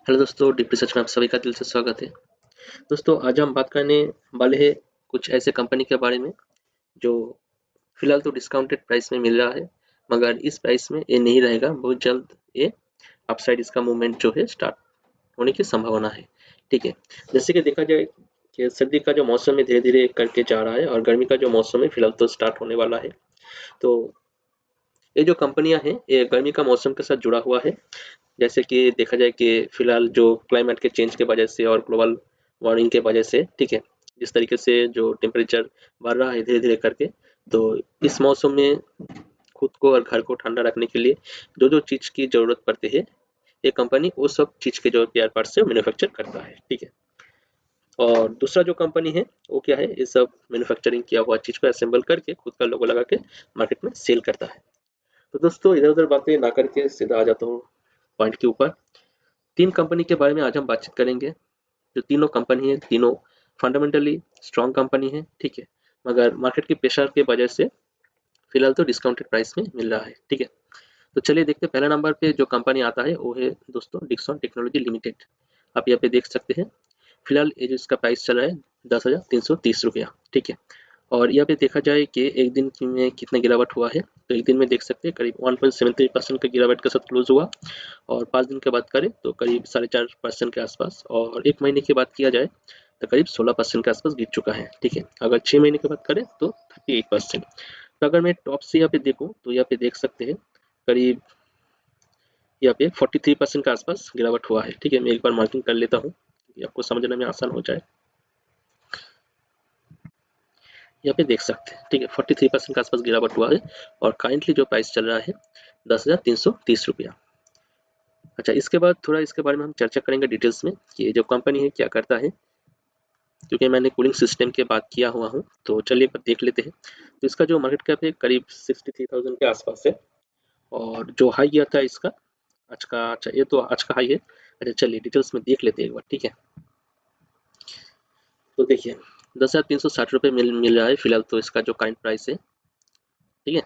Hello दोस्तों, deep research में आप सभी का दिल से स्वागत है। दोस्तों, आज हम बात करने वाले हैं कुछ ऐसे कंपनी के बारे में जो फिलहाल तो डिस्काउंटेड प्राइस में मिल रहा है, मगर इस प्राइस में ये नहीं रहेगा। बहुत जल्द ये अपसाइड इसका मूवमेंट जो है स्टार्ट होने की संभावना है। ठीक है, जैसे कि देखा जाए कि सर्दी का जो मौसम है धीरे धीरे करके जा रहा है और गर्मी का जो मौसम है फिलहाल तो स्टार्ट होने वाला है। तो ये जो कंपनियां हैं ये गर्मी का मौसम के साथ जुड़ा हुआ है। जैसे कि देखा जाए कि फिलहाल जो क्लाइमेट के चेंज के वजह से और ग्लोबल वार्मिंग के वजह से, ठीक है, जिस तरीके से जो टेम्परेचर बढ़ रहा है धीरे धीरे करके, तो इस मौसम में खुद को और घर को ठंडा रखने के लिए जो जो चीज़ की ज़रूरत पड़ती है, ये कंपनी वो सब चीज़ के जो पेयर पार्ट से मैन्युफैक्चर करता है। ठीक है, और दूसरा जो कंपनी है वो क्या है, ये सब मैन्युफैक्चरिंग किया हुआ चीज़ को असेंबल करके खुद का लोगो लगा के मार्केट में सेल करता है। तो दोस्तों, इधर उधर बातें ना करके सीधा आ जाता हूँ पॉइंट के ऊपर। तीन कंपनी के बारे में आज हम बातचीत करेंगे। जो तीनों कंपनी है, तीनों फंडामेंटली स्ट्रॉन्ग कंपनी है, ठीक है, मगर मार्केट की प्रेशर के वजह से फिलहाल तो डिस्काउंटेड प्राइस में मिल रहा है। ठीक है, तो चलिए देखते हैं। पहला नंबर पे जो कंपनी आता है वो है दोस्तों डिक्सन टेक्नोलॉजी लिमिटेड। आप यहाँ पे देख सकते हैं फिलहाल ये जो इसका प्राइस चल रहा है 10,330 रुपया। ठीक है, और यहाँ पे देखा जाए कि एक दिन में कितना गिरावट हुआ है, तो एक दिन में देख सकते हैं करीब 1.73% का गिरावट के साथ क्लोज हुआ। और 5 दिन की बात करें तो करीब 4.5% के आसपास, और एक महीने की बात किया जाए तो करीब 16% के आसपास गिर चुका है। ठीक है, अगर 6 महीने की बात करें तो 38%। तो अगर मैं टॉप से यहाँ पे देखूँ तो यहाँ पे देख सकते हैं करीब यहाँ पे 43% के आसपास गिरावट हुआ है। ठीक है, मैं एक बार मार्किंग कर लेता हूँ ताकि आपको समझने में आसान हो जाए। यहाँ पे देख सकते हैं, ठीक है, 43% के आसपास गिरावट हुआ है और करेंटली जो प्राइस चल रहा है 10,330 रुपया। अच्छा, इसके बाद थोड़ा इसके बारे में हम चर्चा करेंगे डिटेल्स में कि ये जो कंपनी है क्या करता है, क्योंकि मैंने कूलिंग सिस्टम की बात किया हुआ हूँ। तो चलिए एक बार देख लेते हैं। तो इसका जो मार्केट कैप है करीब 63,000 के आसपास है, और जो हाई गया था इसका आज का, अच्छा ये तो आज का हाई है। अच्छा चलिए डिटेल्स में देख लेते हैं एक बार। ठीक है, तो देखिए 10,360 रुपये मिल रहा है फिलहाल तो इसका जो करंट प्राइस है। ठीक है,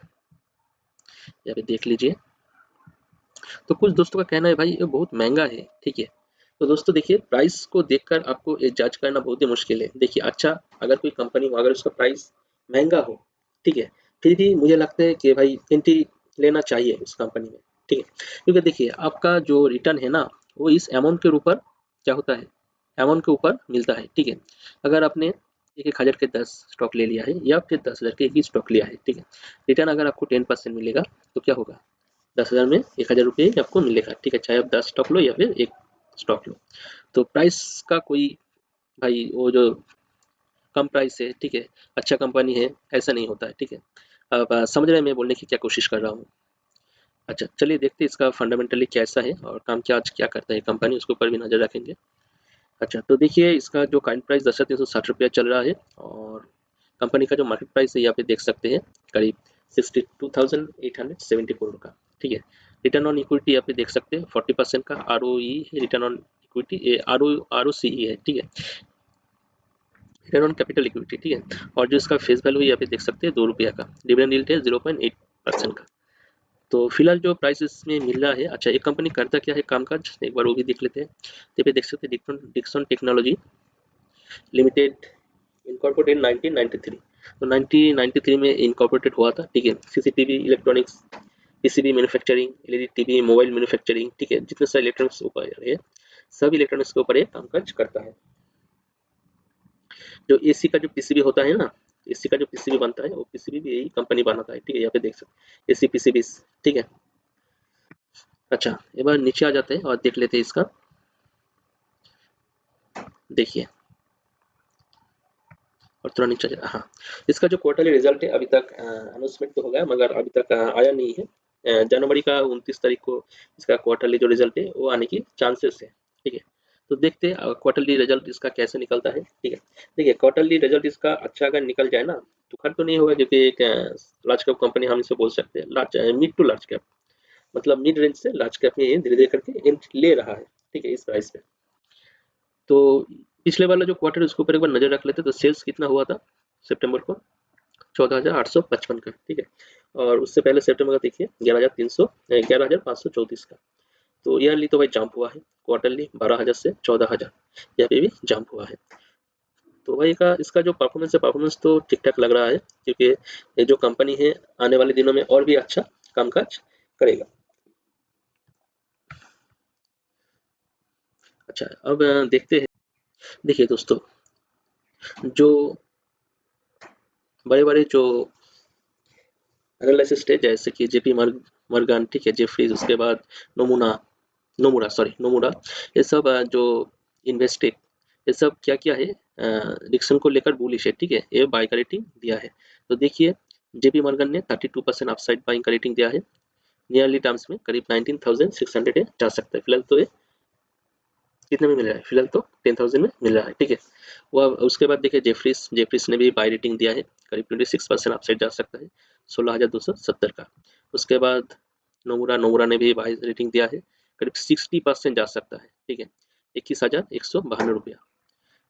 यहाँ पे देख लीजिए। तो कुछ दोस्तों का कहना है भाई ये बहुत महंगा है। ठीक है, तो दोस्तों देखिए प्राइस को देखकर आपको ये जज करना बहुत ही मुश्किल है। देखिए अच्छा, अगर कोई कंपनी हो अगर उसका प्राइस महंगा हो, ठीक है, फिर भी मुझे लगता है कि भाई एंट्री लेना चाहिए उस कंपनी में। ठीक है, क्योंकि देखिए आपका जो रिटर्न है ना वो इस अमाउंट के ऊपर क्या होता है, अमाउंट के ऊपर मिलता है। ठीक है, अगर आपने एक एक हज़ार के 10 स्टॉक ले लिया है या फिर 10,000 के एक ही स्टॉक लिया है, ठीक है, रिटर्न अगर आपको 10% मिलेगा तो क्या होगा, 10,000 में 1,000 रुपये आपको मिलेगा। ठीक है, चाहे आप 10 स्टॉक लो या फिर एक स्टॉक लो। तो प्राइस का कोई भाई वो जो कम प्राइस है, ठीक है, अच्छा कंपनी है, ऐसा नहीं होता है। ठीक है, अब समझ रहे हैं मैं बोलने की क्या कोशिश कर रहा हूँ। अच्छा चलिए देखते हैं इसका फंडामेंटली कैसा है और काम क्या आज क्या करता है कंपनी, उसके ऊपर भी नज़र रखेंगे। अच्छा तो देखिए इसका जो करंट प्राइस 10,360 रुपया चल रहा है, और कंपनी का जो मार्केट प्राइस है यहाँ पे देख सकते हैं करीब 62,874 का। ठीक है, रिटर्न ऑन इक्विटी यहाँ पे देख सकते हैं 40% का आर है, return on equity R O C है। ठीक है, रिटर्न ऑन कैपिटल इक्विटी। ठीक है, और जो इसका फेस वैल्यू यहाँ पे देख सकते हैं 2 रुपया का, डिविडेंड यील्ड है 0.8% का। तो फिलहाल जो प्राइस इसमें मिल रहा है, अच्छा एक कंपनी करता क्या है कामकाज एक बार वो भी देख लेते हैं। तो यहाँ पे देख सकते हैं डिक्सन टेक्नोलॉजी लिमिटेड इनकॉर्पोरेटेड 1993। तो 1993 में इनकॉर्पोरेटेड हुआ था। ठीक है, CCTV electronics, PCB manufacturing, LED TV, mobile manufacturing, ठीक है, जितने सारे इलेक्ट्रॉनिक्स ऊपर है सब इलेक्ट्रॉनिक्स के ऊपर ये कामकाज करता है। जो एसी का जो पीसीबी होता है ना, एसी का जो पीसीबी बनता है वो पीसीबी भी यही कंपनी बनाता है। ठीक है, यहाँ पे देख सकते एसी पीसीबी। ठीक है, अच्छा एक बार नीचे आ जाते हैं और देख लेते हैं इसका। देखिए और थोड़ा नीचे हाँ, इसका जो क्वार्टरली रिजल्ट है अभी तक अनाउंसमेंट तो हो गया मगर अभी तक आया नहीं है। जनवरी का 29 तारीख को इसका क्वार्टरली जो रिजल्ट है वो आने की चांसेस है। ठीक है, तो देखते हैं क्वार्टरली रिजल्ट इसका कैसे निकलता है। ठीक है, देखिए क्वार्टरली रिजल्ट इसका अच्छा अगर निकल जाए ना तो खर्च तो नहीं होगा, क्योंकि एक लार्ज कैप कंपनी हम इसे बोल सकते हैं, large mid to large cap, मतलब मिड रेंज से लार्ज कैप में ये धीरे धीरे करके एंट्री ले रहा है। ठीक है, इस प्राइस पे। तो पिछले वाला जो क्वार्टर उसके ऊपर एक बार नजर रख लेते हैं। तो सेल्स कितना हुआ था सितंबर को, 14,855 का। ठीक है, और उससे पहले सितंबर का देखिए 11,534 का। तो ईयरली तो भाई जंप हुआ है, क्वार्टरली 12,000 से 14,000 यहाँ पे भी जंप हुआ है। तो भाई का इसका जो परफॉर्मेंस है, परफॉर्मेंस तो ठीक ठाक लग रहा है, क्योंकि ये जो कंपनी है आने वाले दिनों में और भी अच्छा कामकाज करेगा। अच्छा, अब देखते हैं। देखिए दोस्तों, जो बड़े बड़े जो एनालिसिस्ट है, जैसे कि जेपी मॉर्गन, ठीक है, जेफरीज, उसके बाद नोमुना नोमुरा सॉरी नोमुरा, ये सब जो इन्वेस्टेड, ये सब क्या क्या है, डिक्सन को लेकर बुलिश है, ठीक है, ये बाय का रेटिंग दिया है। तो देखिए, जेपी मॉर्गन ने 32% अपसाइड बाइंग का रेटिंग दिया है, नियरली टर्म्स में करीब 19,600 है, जा सकता है। फिलहाल तो ये कितने में मिल रहा है, फिलहाल तो 10,000 में मिल रहा है, ठीक है। वो उसके बाद देखिए जेफरीस ने भी बाय रेटिंग दिया है, करीब 26% अपसाइड जा सकता है, 16,270 का। उसके बाद नोमुरा ने भी बाय रेटिंग दिया है, करीब 60% जा सकता है, ठीक है, 21,152 रुपया।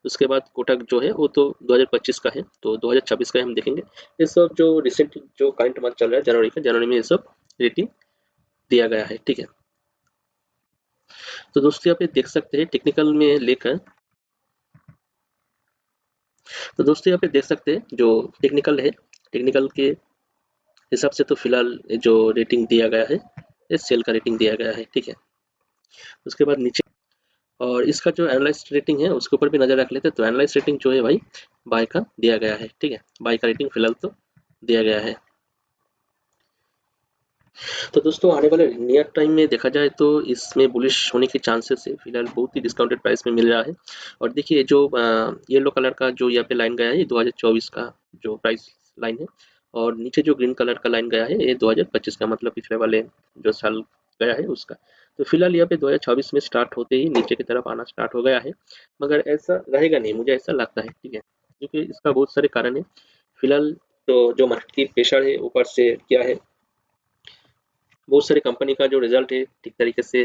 उसके बाद कोटक जो है वो तो 2025 का है, तो 2026 का हम देखेंगे। ये सब जो रिसेंट जो करंट मंथ चल रहा है, जनवरी में ये सब रेटिंग दिया गया है, ठीक है। तो दोस्तों यहाँ पे देख सकते हैं टेक्निकल में लेकर, तो दोस्तों यहाँ पे देख सकते हैं जो टेक्निकल है, टेक्निकल के हिसाब से तो फिलहाल जो रेटिंग दिया गया है, ये सेल का रेटिंग दिया गया है, ठीक है। उसके बाद नीचे, और इसका जो एनालाइज रेटिंग है उसके ऊपर भी नजर रख लेते हैं। तो एनालाइज रेटिंग जो है भाई बाय का दिया गया है, ठीक है, बाय का रेटिंग फिलहाल तो दिया गया है। तो दोस्तों आने वाले नियर टाइम में देखा जाए तो इसमें बुलिश होने के चांसेस है, फिलहाल बहुत ही डिस्काउंटेड प्राइस में मिल रहा है। और देखिए जो येलो कलर का जो यहाँ पे लाइन गया है, ये 2024 का जो प्राइस लाइन है, और नीचे जो ग्रीन कलर का लाइन गया है ये 2025 का, मतलब पिछले वाले जो साल गया है उसका। तो फिलहाल यहाँ पे 2024 में स्टार्ट होते ही नीचे की तरफ आना स्टार्ट हो गया है, मगर ऐसा रहेगा नहीं, मुझे ऐसा लगता है, ठीक है, क्योंकि इसका बहुत सारे कारण है। फिलहाल तो जो मार्केट की प्रेशर है ऊपर से क्या है, बहुत सारी कंपनी का जो रिजल्ट है ठीक तरीके से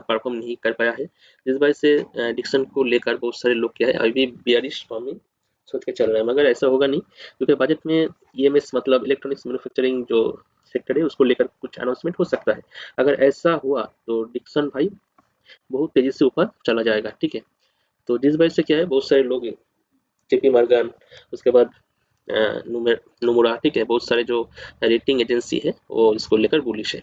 परफॉर्म नहीं कर पाया है, जिस वजह से डिक्सन को लेकर बहुत सारे लोग क्या है अभी बियरिश फॉर्मिंग सोच के चल रहे हैं, मगर ऐसा होगा नहीं, क्योंकि बजट में ईएमएस मतलब इलेक्ट्रॉनिक्स मैन्युफैक्चरिंग जो सेक्टर है उसको लेकर कुछ अनाउंसमेंट हो सकता है। अगर ऐसा हुआ तो डिक्सन भाई बहुत तेजी से ऊपर चला जाएगा, ठीक है। तो जिस वजह से क्या है, बहुत सारे लोग, जेपी मॉर्गन, उसके बाद नोमुरा, ठीक है, बहुत सारे जो रेटिंग एजेंसी है वो इसको लेकर बुलिश है।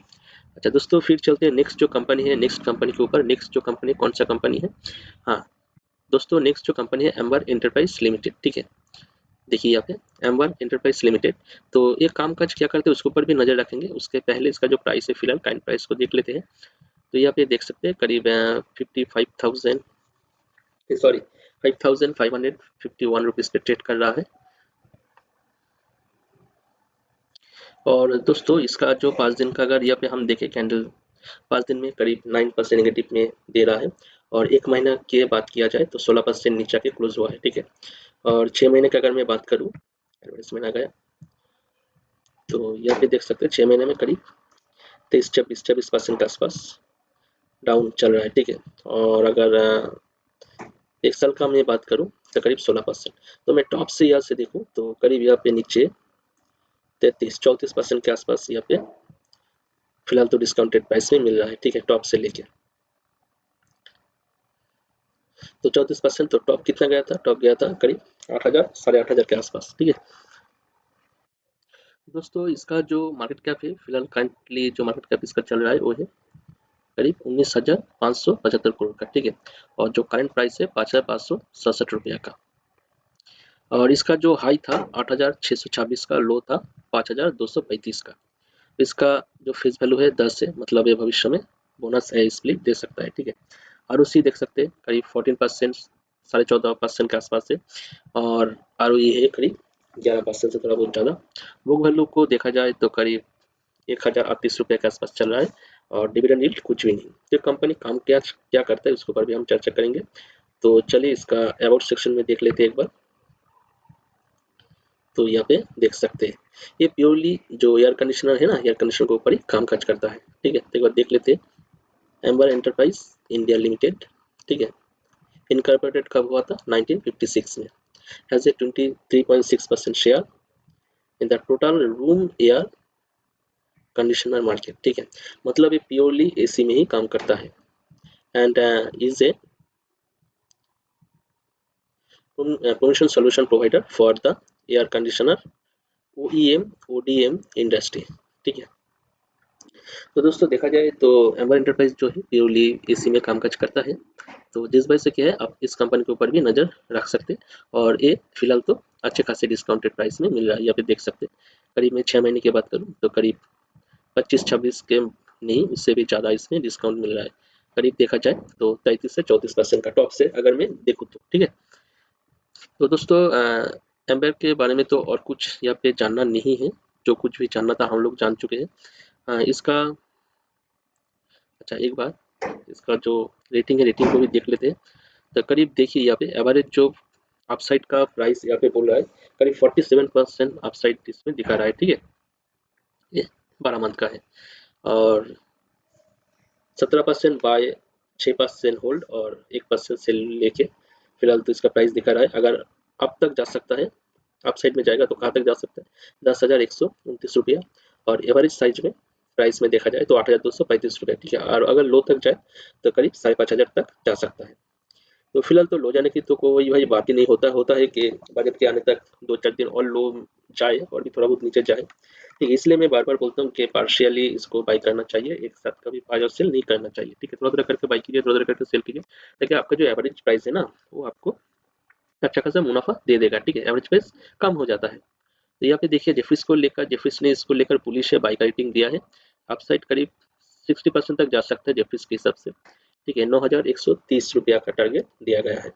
अच्छा दोस्तों, फिर चलते हैं नेक्स्ट जो कंपनी है, नेक्स्ट कंपनी के ऊपर। नेक्स्ट जो कंपनी कौन सा कंपनी है, हाँ दोस्तों, नेक्स्ट जो कंपनी है एम्बर एंटरप्राइज लिमिटेड, ठीक है। देखिए यहाँ पे एम्बर एंटरप्राइज लिमिटेड, तो ये काम काज क्या करते हैं उसके ऊपर भी नजर रखेंगे। उसके पहले इसका जो प्राइस है फिलहाल काइंड प्राइस को देख लेते हैं। तो यहाँ पे देख सकते हैं करीब 55,000 सॉरी 5,551 रुपीज पे ट्रेड कर रहा है। और दोस्तों इसका जो 5 दिन का अगर यहाँ पे हम देखें कैंडल, 5 दिन में करीब 9% नेगेटिव में दे रहा है, और 1 महीना की बात किया जाए तो 16% नीचे के क्लोज हुआ है, ठीक है। और 6 महीने की अगर मैं बात करूँ, एडवर्टाइजमेंट आ गया, तो यहाँ पे देख सकते हैं 6 महीने में करीब 23-24% के आसपास डाउन चल रहा है, ठीक है। और अगर 1 साल का मैं बात करूँ तो करीब 16%। तो मैं टॉप से यहाँ से देखूँ तो करीब यहाँ पे नीचे 33-34% के आसपास यहाँ पे फिलहाल तो डिस्काउंटेड प्राइस में मिल रहा है, ठीक है, टॉप से लेके। तो 34%, तो टॉप कितना गया था, टॉप गया था करीब 8,000 8,500 के आसपास, ठीक है। दोस्तों इसका जो मार्केट कैप है फिलहाल करंटली जो मार्केट कैप इसका चल रहा है वो है करीब 19,575 करोड़ का, ठीक है। और जो करंट प्राइस है 5,567 रुपया का। और इसका जो हाई था 8,626 का, लो था 5,235 का। इसका जो फेस वैल्यू है 10 है, मतलब ये भविष्य में बोनस है स्प्लिट दे सकता है, ठीक है। आर देखख सकते हैं करीब 14%, 14.5% के आसपास है। और आर है करीब 11% से थोड़ा बहुत ज़्यादा। बुक वैल्यू को देखा जाए तो करीब 1,038 रुपये के आसपास चल रहा है, और डिविडेंड यील्ड कुछ भी नहीं। तो कंपनी काम क्या क्या करता है उसके ऊपर भी हम चर्चा करेंगे। तो चलिए इसका अबाउट सेक्शन में देख लेते हैं एक बार। तो यहाँ पे देख सकते हैं ये प्योरली जो एयर कंडीशनर है ना, एयर कंडीशनर के ऊपर ही काम काज करता है, ठीक है। तो एक बार देख लेते हैं एम्बर एंटरप्राइज इंडिया लिमिटेड, ठीक है। इनकॉर्पोरेटेड कब हुआ था, 1956 में। Has a 23.6% share in the total room air conditioner market, ठीक है। मतलब ये प्योरली एसी में ही काम करता है। and is a promotion solution provider for the air conditioner OEM ODM industry. ठीक है, तो दोस्तों देखा जाए तो एम्बर इंटरप्राइज जो है प्योरली एसी में कामकाज करता है। तो जिस वजह से क्या है, आप इस कंपनी के ऊपर भी नज़र रख सकते हैं और ये फिलहाल तो अच्छे खासे डिस्काउंटेड प्राइस में मिल रहा है। यहाँ पे देख सकते हैं करीब मैं 6 महीने की बात करूँ तो करीब 25-26 के नहीं, उससे भी ज़्यादा इसमें डिस्काउंट मिल रहा है। करीब देखा जाए तो 33 से 34% का टॉप से अगर मैं देखूँ तो। ठीक है, तो दोस्तों एम्बर के बारे में तो और कुछ यहाँ पे जानना नहीं है, जो कुछ भी जानना था हम लोग जान चुके हैं। इसका अच्छा एक बात, इसका जो रेटिंग है रेटिंग को भी देख लेते हैं। तो करीब देखिए यहाँ पे एवरेज जो अपसाइड का प्राइस यहाँ पे बोल रहा है करीब 47% अपसाइड इसमें दिखा रहा है। ठीक है, ये 12 मंथ का है और 17% बाय, 6% होल्ड और 1% सेल लेके फिलहाल तो इसका प्राइस दिखा रहा है। अगर अब तक जा सकता है, अपसाइड में जाएगा तो कहाँ तक जा सकता है, 10,129 रुपया और एवरेज साइज में प्राइस में देखा जाए तो 8,235 रुपया। ठीक है, और अगर लो तक जाए तो करीब 5,500 तक जा सकता है। तो फिलहाल तो लो जाने की तो कोई भाई बात ही नहीं होता, होता है कि बजट के आने तक 2-4 दिन और लो जाए और भी थोड़ा बहुत नीचे जाए। ठीक है, इसलिए मैं बार बार बोलता हूँ कि पार्शियली इसको बाई करना चाहिए, एक साथ कभी बाय और सेल नहीं करना चाहिए। ठीक है, थोड़ा थोड़ा करके बाई कीजिए, थोड़ा थोड़ा करके सेल कीजिए, ताकि आपका जो एवरेज प्राइस है ना वो आपको अच्छा खासा मुनाफा दे देगा। ठीक है, एवरेज प्राइस कम हो जाता है। तो यहाँ पे देखिए जेफिस को लेकर, जेफिस ने इसको लेकर बुलिश है, बाई का रेटिंग दिया है। अपसाइड करीब 60% तक जा सकता है जेफिस के हिसाब से। ठीक है, 9,130 रुपया का टारगेट दिया गया है।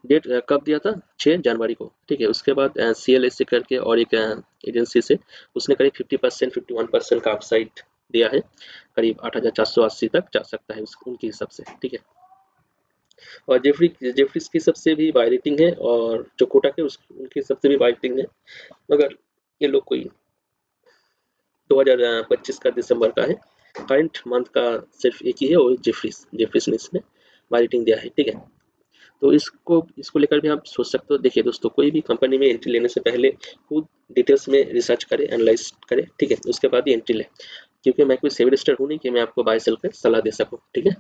डेट कब दिया था, 6 जनवरी को। ठीक है, उसके बाद CLSC करके और एक एजेंसी से उसने करीब 50% 51% का अपसाइड दिया है, करीब 8,480 तक जा सकता है उनके हिसाब से। ठीक है, और जेफरीज की सबसे भी बाय रेटिंग है और जो कोटक है उनकी सबसे भी बाय रेटिंग है, मगर ये लोग कोई 2025 का दिसंबर का है, करंट मंथ का सिर्फ एक ही है और जेफरीज जेफरीज ने इसमें बाय रेटिंग दिया है। ठीक है, तो इसको इसको लेकर भी आप सोच सकते हो। देखिए दोस्तों, कोई भी कंपनी में एंट्री लेने से पहले खुद डिटेल्स में रिसर्च करें, एनालाइज करें। ठीक है, उसके बाद ही एंट्री लें, क्योंकि मैं कोई सेविलिस्टर हूँ नहीं कि मैं आपको बाय सेल कर सलाह दे सकूँ। ठीक है,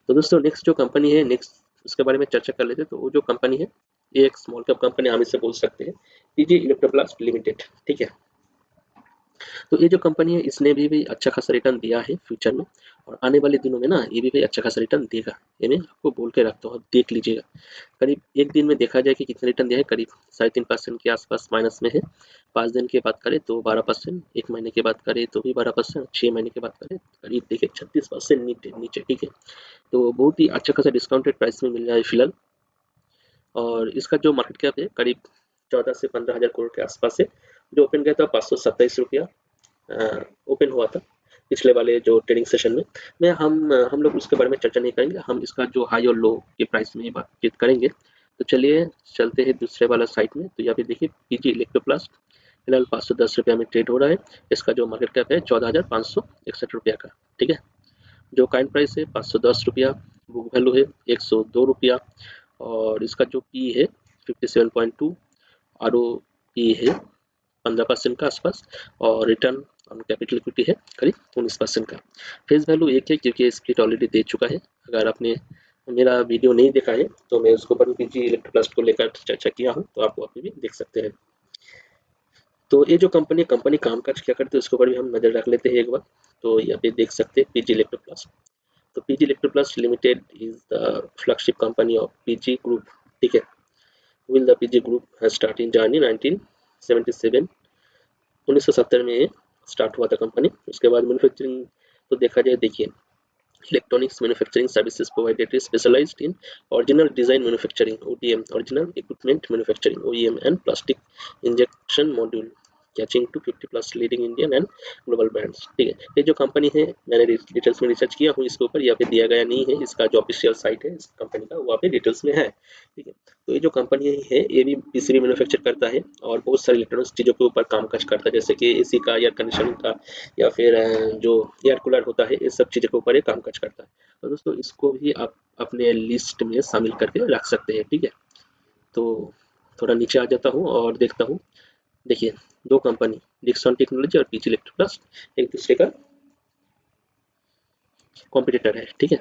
तो दोस्तों नेक्स्ट जो कंपनी है, नेक्स्ट उसके बारे में चर्चा कर लेते हैं। तो वो जो कंपनी है ये एक स्मॉल कैप कंपनी हम इसे बोल सकते हैं, पीजी इलेक्ट्रोप्लास्ट लिमिटेड। ठीक है, तो ये जो कंपनी है इसने भी अच्छा खासा रिटर्न दिया है फ्यूचर में, और आने वाले दिनों में ना ये भी अच्छा खासा रिटर्न देगा। ये मैं आपको बोल के रखता हूँ, देख लीजिएगा। करीब एक दिन में देखा जाए कि कितना रिटर्न दिया है, करीब 3.5% के आसपास माइनस में है। 5 दिन की बात करें तो 12%, 1 महीने की बात करें तो भी 12%, 6 महीने की बात करें करीब देखिए 36% नीचे नीचे। ठीक है, तो बहुत ही अच्छा खासा डिस्काउंटेड प्राइस में मिल रहा है फिलहाल। और इसका जो मार्केट कैप है करीब 14 से 15 हज़ार करोड़ के आसपास है। जो ओपन गया था 527 रुपया ओपन हुआ था पिछले वाले जो ट्रेडिंग सेशन में। मैं हम लोग उसके बारे में चर्चा नहीं करेंगे, हम इसका जो हाई और लो के प्राइस में ही बातचीत करेंगे। तो चलिए चलते हैं दूसरे वाला साइट में। तो यहाँ पे देखिए पीजी इलेक्ट्रोप्लास्ट फिलहाल 510 रुपया में ट्रेड हो रहा है। इसका जो मार्केट कैप है 14,561 रुपया का। ठीक है, जो काइंड प्राइस है 510 रुपया, बुक वैल्यू है 102 रुपया और इसका जो पी है 57.2, आर ओ पी है 15% का आसपास और रिटर्न ऑन कैपिटल इक्विटी है करीब 19% का। फेस वैल्यू एक है क्योंकि स्प्लिट ऑलरेडी दे चुका है। अगर आपने मेरा वीडियो नहीं देखा है तो मैं उसको ऊपर पीजी इलेक्ट्रोप्लास्ट को लेकर चर्चा किया हूँ, तो आप वहाँ भी देख सकते हैं। तो ये जो कंपनी काम काज क्या करते हैं उसके ऊपर भी हम नज़र रख लेते हैं एक बार। तो यहाँ पे देख सकते हैं पीजी इलेक्ट्रोप्लास्ट। तो PG Electroplast limited is the flagship company of PG group. ठीक है, will the PG group has started in January 1977, 1970 में स्टार्ट हुआ था कंपनी। उसके बाद मैन्युफैक्चरिंग तो देखा जाए, देखिए electronics manufacturing services provided specialised in original design manufacturing ODM, original equipment manufacturing OEM and plastic injection module catching to 50+ leading Indian and global brands. ठीक है, ये जो कंपनी है मैंने डिटेल्स में रिसर्च किया हूँ इसके ऊपर, यहाँ पे दिया गया नहीं है। इसका जो ऑफिशियल साइट है इस कंपनी का वहाँ पे डिटेल्स में है। ठीक है, तो ये जो कंपनी है ये भी पीसीबी मैन्युफैक्चर करता है और बहुत सारी इलेक्ट्रॉनिक्स चीज़ों के ऊपर काम काज करता है, जैसे कि एसी का, एयर कंडीशनिंग का, या फिर जो एयर कूलर होता है, ये सब चीज़ों के ऊपर ये काम काज करता है। तो दोस्तों इसको भी आप अपने लिस्ट में शामिल करके रख सकते हैं। ठीक है, तो थोड़ा नीचे आ जाता हूँ और देखता हूँ। देखिए दो कंपनी डिक्सन टेक्नोलॉजी और पीजी इलेक्ट्रोप्लास्ट एक दूसरे का कॉम्पिटिटर है। ठीक है,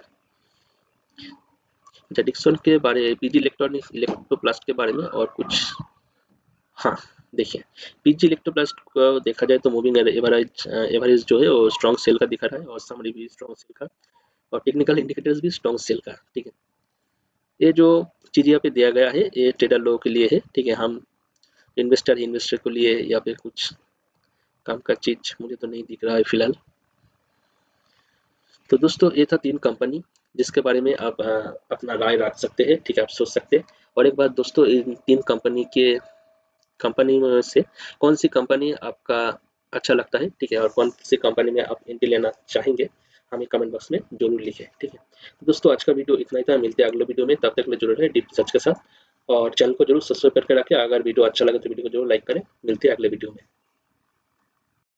डिक्सन के बारे, पीजी इलेक्ट्रॉनिक्स इलेक्ट्रोप्लास्ट के बारे में और कुछ। हाँ, देखिए, पीजी इलेक्ट्रोप्लास्ट को देखा जाए तो मूविंग एवरेज एवरेज जो है वो स्ट्रॉन्ग सेल का दिखा रहा है और समरी भी स्ट्रॉन्ग सेल का और टेक्निकल इंडिकेटर्स भी स्ट्रॉन्ग सेल का। ठीक है, ये जो चीज़ यहाँ पे दिया गया है ये ट्रेडर लोगों के लिए है। ठीक है, हम इन्वेस्टर को लिए या फिर कुछ काम का चीज मुझे तो नहीं दिख रहा है फिलहाल। तो दोस्तों ये था 3 कंपनी जिसके बारे में आप अपना राय रख सकते हैं। ठीक है, आप सोच सकते हैं। और एक बात दोस्तों, इन 3 कंपनी में से कौन सी कंपनी आपका अच्छा लगता है, ठीक है, और कौन सी कंपनी में आप एंट्री लेना चाहेंगे, हमें कमेंट बॉक्स में जरूर लिखें। ठीक है, तो दोस्तों आज का वीडियो इतना ही था। मिलते हैं अगले वीडियो में, तब तक के लिए जरूर है डीप रिसर्च के साथ और चैनल को जरूर सब्सक्राइब करके रखें। अगर वीडियो अच्छा लगे तो वीडियो को जरूर लाइक करें। मिलते हैं अगले वीडियो में।